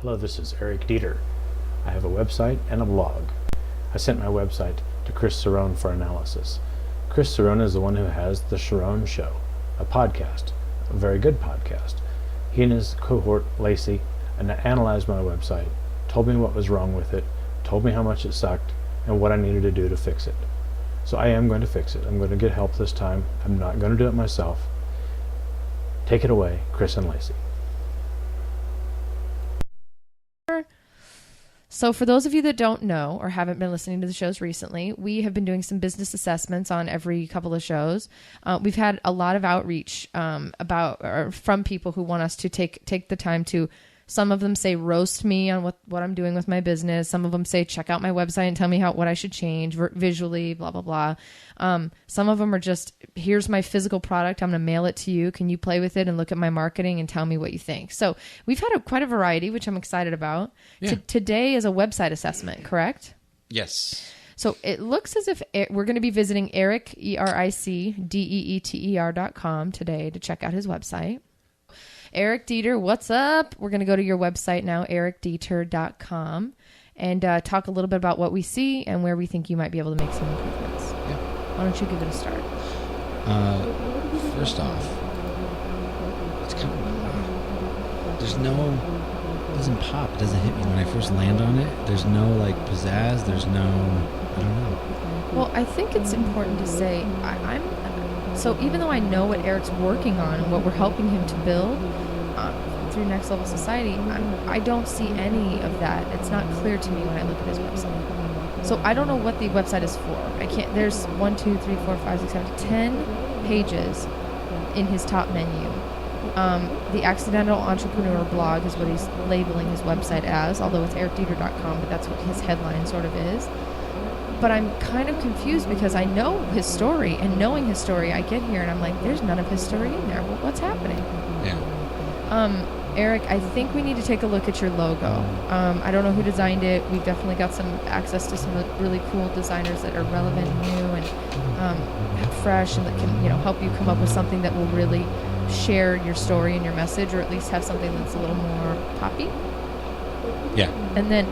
Hello, this is EricDeeter. I have a website and a blog. I sent my website to Chris Cerrone for analysis. Chris Cerrone is the one who has The Cerrone Show, a podcast, a very good podcast. He and his cohort, Lacey, analyzed my website, told me what was wrong with it, told me how much it sucked, and what I needed to do to fix it. So I am going to fix it. I'm going to get help this time. I'm not going to do it myself. Take it away, Chris and Lacey. So for those of you that don't know or haven't been listening to the shows recently, we have been doing some business assessments on every couple of shows. We've had a lot of outreach from people who want us to take the time to, some of them say roast me on what I'm doing with my business. Some of them say check out my website and tell me what I should change visually, blah, blah, blah. Some of them are just, here's my physical product. I'm going to mail it to you. Can you play with it and look at my marketing and tell me what you think? So we've had quite a variety, which I'm excited about. Yeah. Today is a website assessment, correct? Yes. So it looks as if we're going to be visiting Eric, EricDeeter.com today to check out his website. EricDeeter, what's up? We're going to go to your website now, EricDeeter.com, and talk a little bit about what we see and where we think you might be able to make some improvements. Yeah. Why don't you give it a start? First off, it's kind of it doesn't pop, it doesn't hit me when I first land on it. There's no pizzazz, there's no, I don't know. Well, I think it's important to say, so even though I know what Eric's working on and what we're helping him to build through Next Level Society, I don't see any of that. It's not clear to me when I look at his website. So I don't know what the website is for. There's 1, 2, 3, 4, 5, 6, 7, 10 pages in his top menu. The Accidental Entrepreneur blog is what he's labeling his website as, although it's ericdeeter.com, but that's what his headline sort of is. But I'm kind of confused because I know his story, and knowing his story, I get here and I'm like, there's none of his story in there. Well, what's happening? Yeah. Eric, I think we need to take a look at your logo. I don't know who designed it. We've definitely got some access to some really cool designers that are relevant and new and fresh and that can, help you come up with something that will really share your story and your message, or at least have something that's a little more poppy. Yeah. And then,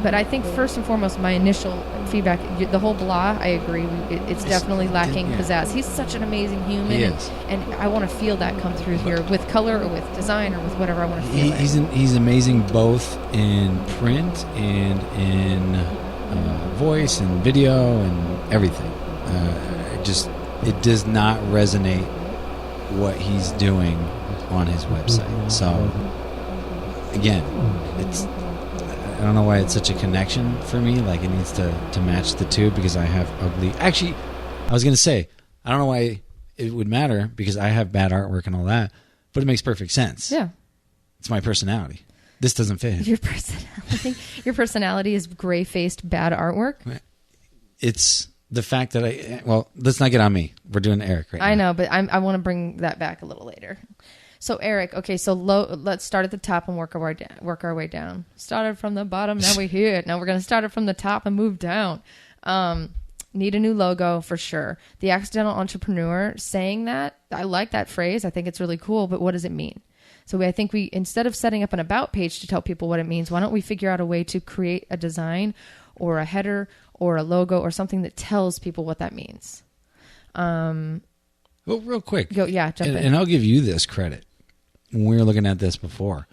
but I think first and foremost, my initial feedback, the whole blah, I agree. It's definitely lacking pizzazz. He's such an amazing human. He is. And I want to feel that come through here with color or with design or with whatever I want to feel. He's amazing both in print and in voice and video and everything. It does not resonate what he's doing on his website. So again, I don't know why it's such a connection for me. It needs to match the two because I have ugly. Actually, I was going to say, I don't know why it would matter because I have bad artwork and all that, but it makes perfect sense. Yeah. It's my personality. This doesn't fit. Your personality is gray-faced bad artwork? It's the fact that let's not get on me. We're doing Eric right now. I know, but I want to bring that back a little later. So Eric, okay, so let's start at the top and work our way down. Started from the bottom, now we're here. Now we're going to start it from the top and move down. Need a new logo for sure. The Accidental Entrepreneur, saying that, I like that phrase. I think it's really cool, but what does it mean? So I think instead of setting up an about page to tell people what it means, why don't we figure out a way to create a design or a header or a logo or something that tells people what that means? Well, real quick. Jump in. And I'll give you this credit. When we were looking at this before,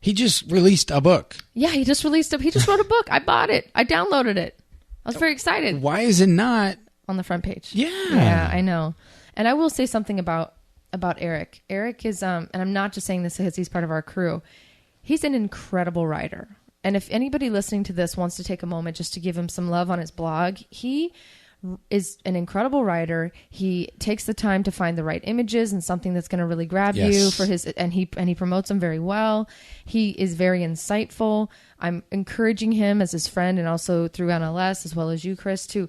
he just released a book. Yeah, he just wrote a book. I bought it. I downloaded it. I was very excited. Why is it not on the front page? Yeah, I know. And I will say something about Eric. Eric is, and I'm not just saying this because he's part of our crew. He's an incredible writer. And if anybody listening to this wants to take a moment just to give him some love on his blog, he is an incredible writer. He takes the time to find the right images and something that's going to really grab you for his, and he promotes them very well. He is very insightful. I'm encouraging him as his friend and also through NLS as well as you, Chris, to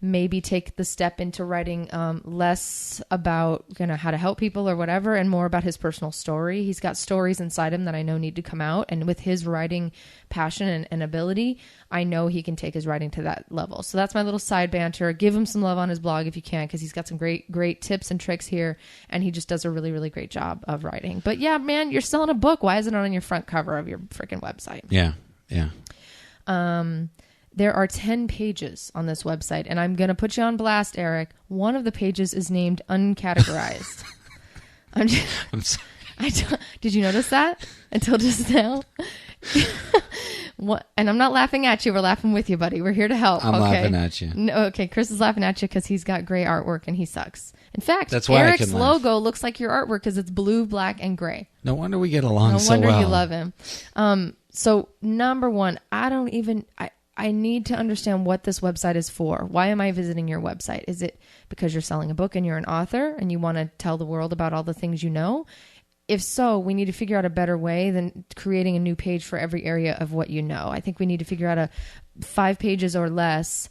maybe take the step into writing less about how to help people or whatever, and more about his personal story. He's got stories inside him that I know need to come out. And with his writing passion and ability, I know he can take his writing to that level. So that's my little side banter. Give him some love on his blog if you can, because he's got some great tips and tricks here. And he just does a really, really great job of writing. But yeah, man, you're selling a book. Why isn't it on your front cover of your freaking website? Yeah. Yeah. There are 10 pages on this website, and I'm going to put you on blast, Eric. One of the pages is named uncategorized. I'm sorry. Did you notice that until just now? What? And I'm not laughing at you. We're laughing with you, buddy. We're here to help. I'm okay? laughing at you. No, okay, Chris is laughing at you because he's got great artwork and he sucks. In fact, that's why Eric's logo looks like your artwork because it's blue, black, and gray. No wonder we get along so well. No wonder you love him. So number one, I need to understand what this website is for. Why am I visiting your website? Is it because you're selling a book and you're an author and you want to tell the world about all the things you know? If so, we need to figure out a better way than creating a new page for every area of what you know. I think we need to figure out 5 pages or less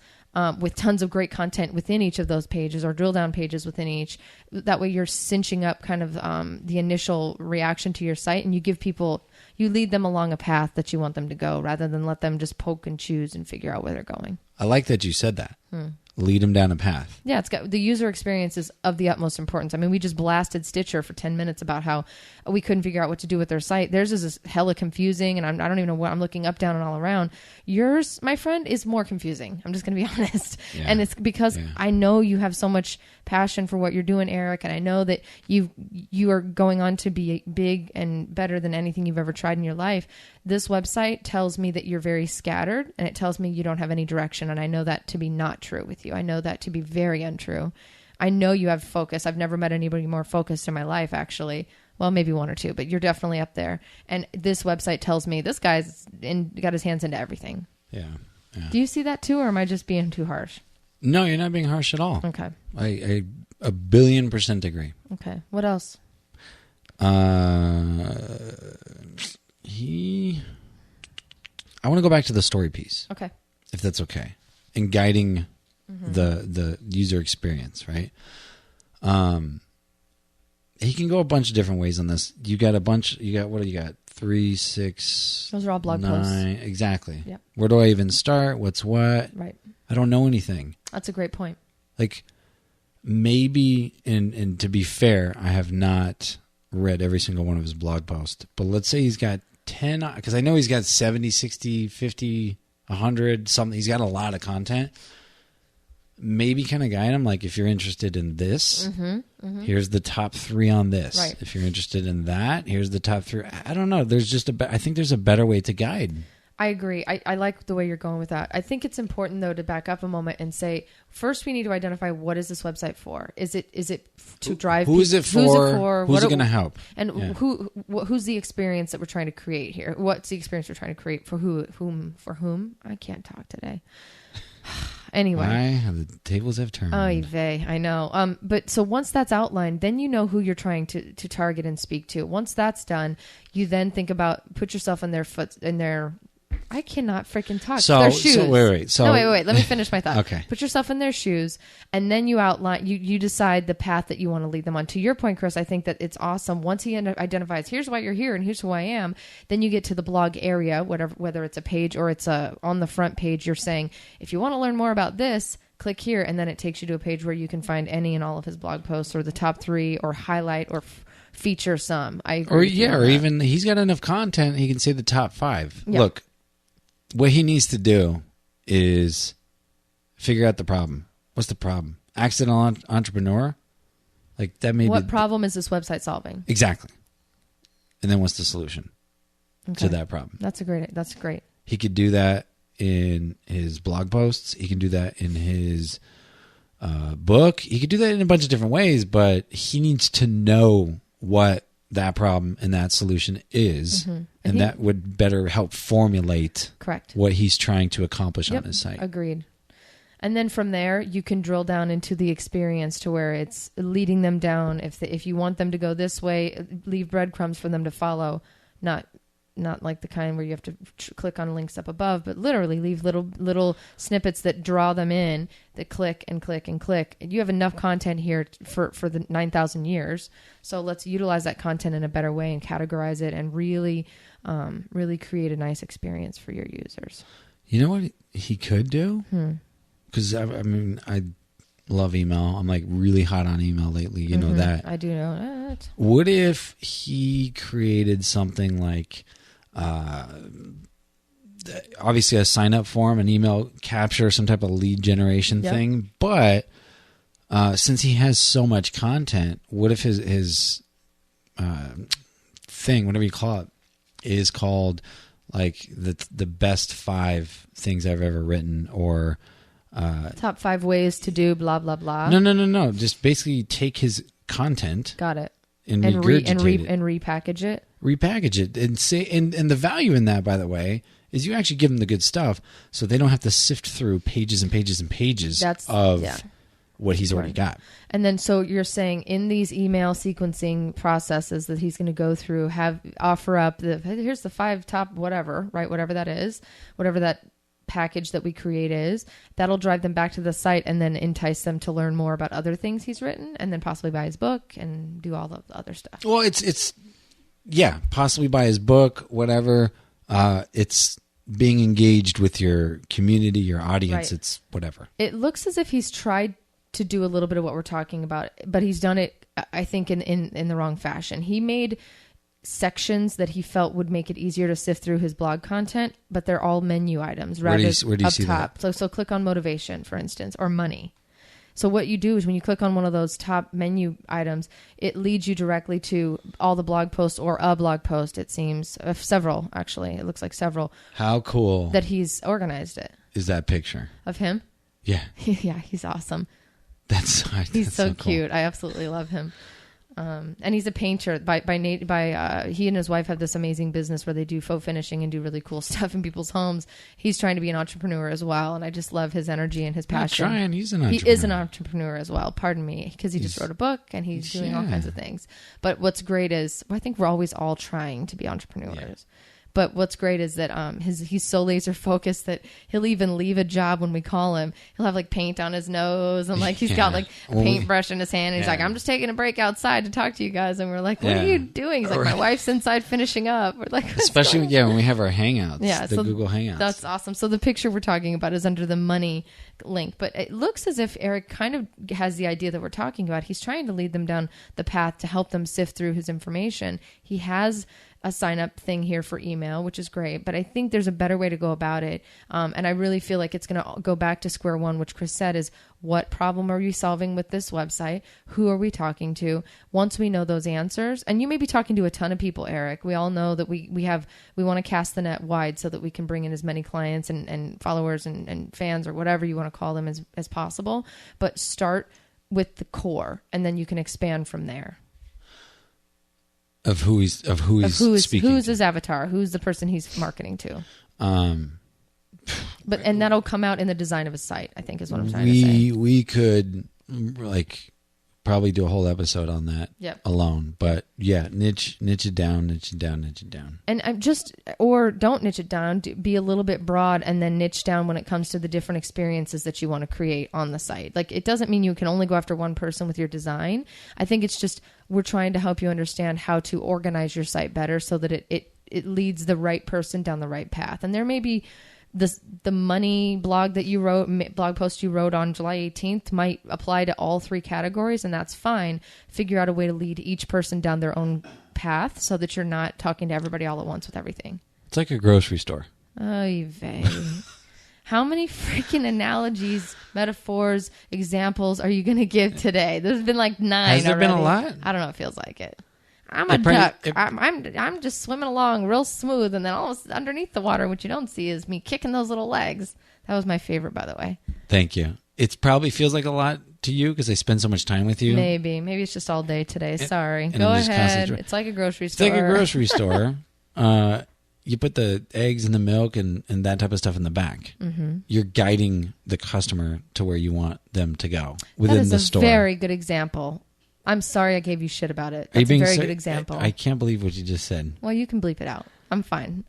with tons of great content within each of those pages, or drill down pages within each. That way you're cinching up kind of the initial reaction to your site, and you lead them along a path that you want them to go, rather than let them just poke and choose and figure out where they're going. I like that you said that. Lead them down a path. Yeah, it's got the user experience is of the utmost importance. I mean, we just blasted Stitcher for 10 minutes about how we couldn't figure out what to do with their site. Theirs is hella confusing, and I don't even know what I'm looking up, down, and all around. Yours, my friend, is more confusing. I'm just going to be honest. Yeah. And it's because I know you have so much passion for what you're doing, Eric, and I know that you are going on to be big and better than anything you've ever tried in your life. This website tells me that you're very scattered, and it tells me you don't have any direction, and I know that to be not true with you. I know that to be very untrue. I know you have focus. I've never met anybody more focused in my life, actually. Well, maybe one or two, but you're definitely up there. And this website tells me this guy's got his hands into everything. Yeah. Do you see that too, or am I just being too harsh? No, you're not being harsh at all. Okay. I 1,000,000,000% agree. Okay. What else? I want to go back to the story piece. Okay. If that's okay. In guiding the user experience, right? He can go a bunch of different ways on this. What do you got? 3, 6. Those are all blog 9, posts. Exactly. Yep. Where do I even start? What's what? Right. I don't know anything. That's a great point. Like, maybe, and to be fair, I have not read every single one of his blog posts, but let's say he's got 10, because I know he's got 70, 60, 50, 100, something. He's got a lot of content. Maybe kind of guide him, like, if you're interested in this, here's the top 3 on this. Right. If you're interested in that, here's the top 3. I don't know. There's just I think there's a better way to guide. I agree. I like the way you're going with that. I think it's important, though, to back up a moment and say, first we need to identify, what is this website for? Is it to drive people? Who's it for? Who's it going to help? And who's the experience that we're trying to create here? What's the experience we're trying to create for whom? I can't talk today. Anyway. The tables have turned. Oy vey, I know. But so once that's outlined, then you know who you're trying to target and speak to. Once that's done, you then think about, put yourself in their I cannot freaking talk. Their shoes. Wait. Wait. Let me finish my thought. Okay. Put yourself in their shoes, and then you outline. You decide the path that you want to lead them on. To your point, Chris, I think that it's awesome. Once he identifies, here's why you're here, and here's who I am. Then you get to the blog area, whether it's a page or it's on the front page. You're saying, if you want to learn more about this, click here, and then it takes you to a page where you can find any and all of his blog posts, or the top 3, or highlight, or feature some. I agree. Or even he's got enough content, he can say the top 5. Yeah. Look. What he needs to do is figure out the problem. What's the problem? Accidental entrepreneur? Like, that may be... What problem is this website solving? Exactly. And then what's the solution to that problem? That's great. He could do that in his blog posts. He can do that in his book. He could do that in a bunch of different ways, but he needs to know what that problem and that solution is. And that would better help formulate what he's trying to accomplish on his site. Agreed. And then from there, you can drill down into the experience to where it's leading them down. If you want them to go this way, leave breadcrumbs for them to follow, not not like the kind where you have to click on links up above, but literally leave little snippets that draw them in, that click and click and click. And you have enough content here for the 9,000 years. So let's utilize that content in a better way and categorize it and really create a nice experience for your users. You know what he could do? Because I love email. I'm like really hot on email lately. You know that. I do know that. What if he created something like, obviously a sign up form, an email capture, some type of lead generation thing. But since he has so much content, what if his thing, whatever you call it, is called like the best 5 things I've ever written, or top 5 ways to do blah blah blah. No. Just basically take his content. Got it. And regurgitate it. And repackage it. Repackage it and say, and the value in that, by the way, is you actually give them the good stuff, so they don't have to sift through pages and pages and pages of what he's already got. And then, so you're saying in these email sequencing processes that he's going to go through, offer up here's the 5 top whatever, right? Whatever that is, whatever that package that we create is, that'll drive them back to the site and then entice them to learn more about other things he's written, and then possibly buy his book and do all the other stuff. Well, it's possibly buy his book, whatever. It's being engaged with your community, your audience. Right. It's whatever. It looks as if he's tried to do a little bit of what we're talking about, but he's done it, I think, in the wrong fashion. He made sections that he felt would make it easier to sift through his blog content, but they're all menu items rather where do you up see top. That? So click on motivation, for instance, or money. So what you do is when you click on one of those top menu items, it leads you directly to all the blog posts or a blog post, it seems. Several, actually. It looks like several. How cool. That he's organized it. Is that picture? Of him? Yeah. Yeah, he's awesome. He's so cool. cute. I absolutely love him. And he's a painter. He and his wife have this amazing business where they do faux finishing and do really cool stuff in people's homes. He's trying to be an entrepreneur as well, and I just love his energy and his passion. Not trying. He's an entrepreneur. He is an entrepreneur as well. Pardon me, because he just wrote a book and he's doing all kinds of things. But what's great is I think we're always all trying to be entrepreneurs. Yeah. But what's great is that he's so laser focused that he'll even leave a job when we call him. He'll have like paint on his nose and like he's got like a paintbrush in his hand. And he's like, I'm just taking a break outside to talk to you guys. And we're like, what are you doing? He's like, my wife's inside finishing up. We're like, especially when we have our Hangouts, the Google Hangouts. That's awesome. So the picture we're talking about is under the money link, but it looks as if Eric kind of has the idea that we're talking about. He's trying to lead them down the path to help them sift through his information. He has a sign up thing here for email, which is great, but I think there's a better way to go about it. And I really feel like it's going to go back to square one, which Chris said is, what problem are we solving with this website? Who are we talking to? Once we know those answers, and you may be talking to a ton of people, Eric. We all know that we want to cast the net wide so that we can bring in as many clients and followers and fans or whatever you want to call them as possible. But start with the core, and then you can expand from there. Of who he's speaking. Who's his avatar? Who's the person he's marketing to? And that'll come out in the design of his site, I think is what I'm trying to say. We could probably do a whole episode on that alone. But yeah, niche it down. And don't niche it down. Be a little bit broad and then niche down when it comes to the different experiences that you want to create on the site. Like, it doesn't mean you can only go after one person with your design. I think it's just we're trying to help you understand how to organize your site better so that it leads the right person down the right path. And there may be the money blog post you wrote on July 18th might apply to all 3 categories, and that's fine. Figure out a way to lead each person down their own path so that you're not talking to everybody all at once with everything. It's like a grocery store. Oy vey. How many freaking analogies, metaphors, examples are you going to give today? There's been like 9 Has there already. been a lot? I don't know. It feels like it. I'm a duck. I'm just swimming along real smooth, and then almost underneath the water, what you don't see is me kicking those little legs. That was my favorite, by the way. Thank you. It probably feels like a lot to you because I spend so much time with you. Maybe it's just all day today. Sorry. Go ahead. It's like a grocery store. It's like a grocery store. You put the eggs and the milk and that type of stuff in the back. Mm-hmm. You're guiding the customer to where you want them to go within the store. That is a very good example. I'm sorry I gave you shit about it. That's a very good example. I can't believe what you just said. Well, you can bleep it out. I'm fine.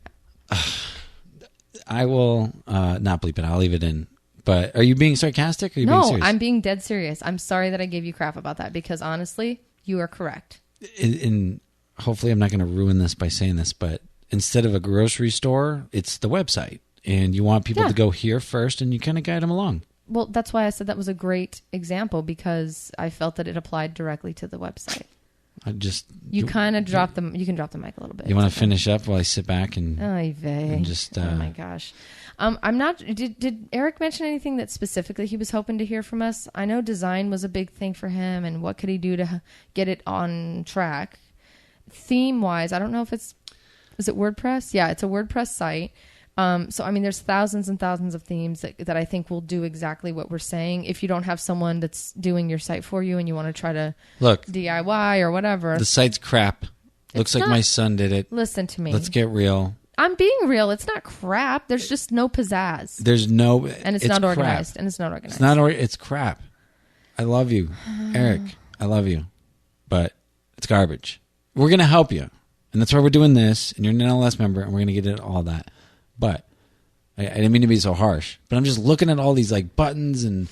I will not bleep it. I'll leave it in. But are you being sarcastic or are you being No, serious? I'm being dead serious. I'm sorry that I gave you crap about that because honestly, you are correct. And hopefully I'm not going to ruin this by saying this, but instead of a grocery store, it's the website. And you want people to go here first and you kind of guide them along. Well, that's why I said that was a great example because I felt that it applied directly to the website. You kind of drop the. You can drop the mic a little bit. You want to finish up while I sit back and just. Oh my gosh, I'm not. Did Eric mention anything that specifically he was hoping to hear from us? I know design was a big thing for him, and what could he do to get it on track? Theme wise, I don't know if is it WordPress? Yeah, it's a WordPress site. So, I mean, there's thousands and thousands of themes that I think will do exactly what we're saying. If you don't have someone that's doing your site for you and you want to try to DIY or whatever. The site's crap. Looks like my son did it. Listen to me. Let's get real. I'm being real. It's not crap. There's just no pizzazz. And it's not organized. And it's not organized. It's crap. I love you, Eric. I love you. But it's garbage. We're going to help you. And that's why we're doing this. And you're an NLS member and we're going to get into all that. But I didn't mean to be so harsh, but I'm just looking at all these like buttons and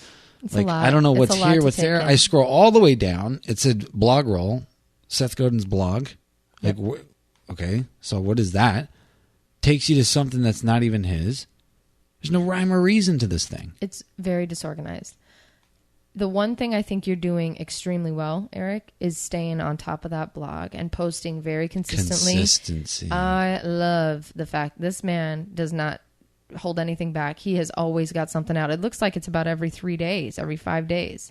I don't know what's here, what's there. I scroll all the way down. It said blog roll, Seth Godin's blog. Like, okay, so what is that? Takes you to something that's not even his. There's no rhyme or reason to this thing. It's very disorganized. The one thing I think you're doing extremely well, Eric, is staying on top of that blog and posting very consistently. Consistency. I love the fact this man does not hold anything back. He has always got something out. It looks like it's about every 3 days, every 5 days.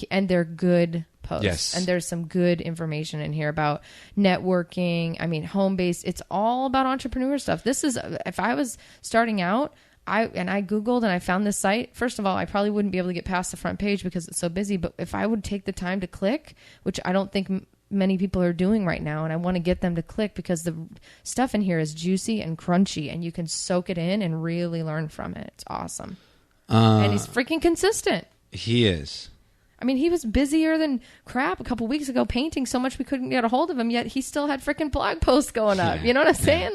And they're good posts. Yes. And there's some good information in here about networking. I mean, home-based. It's all about entrepreneur stuff. This is, if I was starting out, I Googled and I found this site. First of all, I probably wouldn't be able to get past the front page because it's so busy. But if I would take the time to click, which I don't think many people are doing right now, and I want to get them to click because the stuff in here is juicy and crunchy and you can soak it in and really learn from it. It's awesome. And he's freaking consistent. He is. I mean, he was busier than crap a couple weeks ago painting so much we couldn't get a hold of him, yet he still had freaking blog posts going up. You know what I'm saying?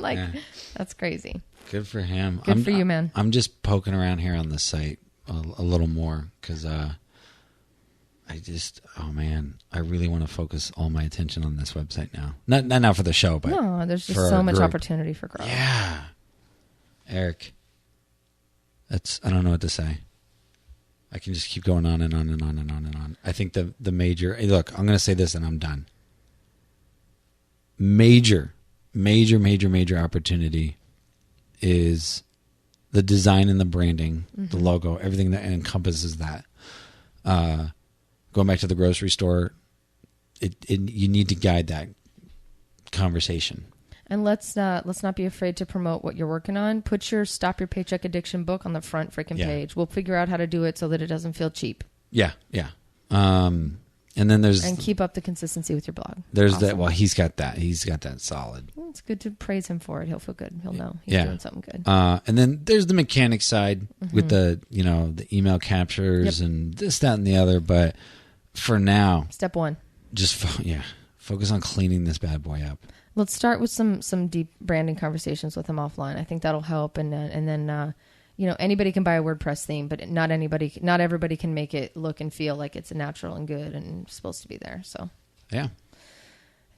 That's crazy. Good for him. Good for you, man. I'm just poking around here on the site a little more because I really want to focus all my attention on this website now. Not now for the show, but no, there's just so much opportunity for growth. Yeah. Eric, I don't know what to say. I can just keep going on and on and on and on and on. I think the major, look, I'm going to say this and I'm done. Major opportunity is the design and the branding, the logo, everything that encompasses that. Going back to the grocery store, you need to guide that conversation. And let's not be afraid to promote what you're working on. Put your Stop Your Paycheck Addiction book on the front freaking page. We'll figure out how to do it so that it doesn't feel cheap. Yeah. And then and keep up the consistency with your blog. There's awesome. That. Well, he's got that. He's got that solid. Well, it's good to praise him for it. He'll feel good. He'll know he's doing something good. And then there's the mechanic side with the email captures and this, that, and the other. But for now, step one, just focus on cleaning this bad boy up. Let's start with some deep branding conversations with him offline. I think that'll help. And then. Anybody can buy a WordPress theme, but not everybody can make it look and feel like it's natural and good and supposed to be there. So, yeah.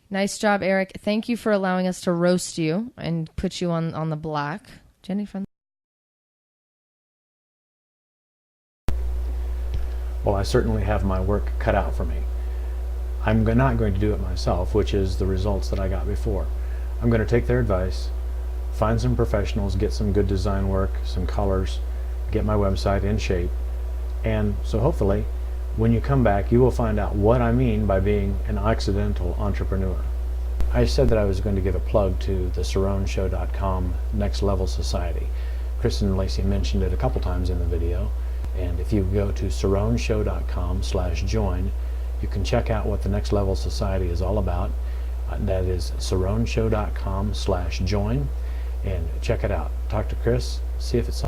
Nice job, Eric. Thank you for allowing us to roast you and put you on the block. Jenny from. Well, I certainly have my work cut out for me. I'm not going to do it myself, which is the results that I got before. I'm going to take their advice, find some professionals, get some good design work, some colors, get my website in shape. And so hopefully, when you come back, you will find out what I mean by being an accidental entrepreneur. I said that I was going to give a plug to the SaroneShow.com Next Level Society. Kristen and Lacey mentioned it a couple times in the video. And if you go to SaroneShow.com/join, you can check out what the Next Level Society is all about. That is SaroneShow.com/join. And check it out. Talk to Chris, see if it's something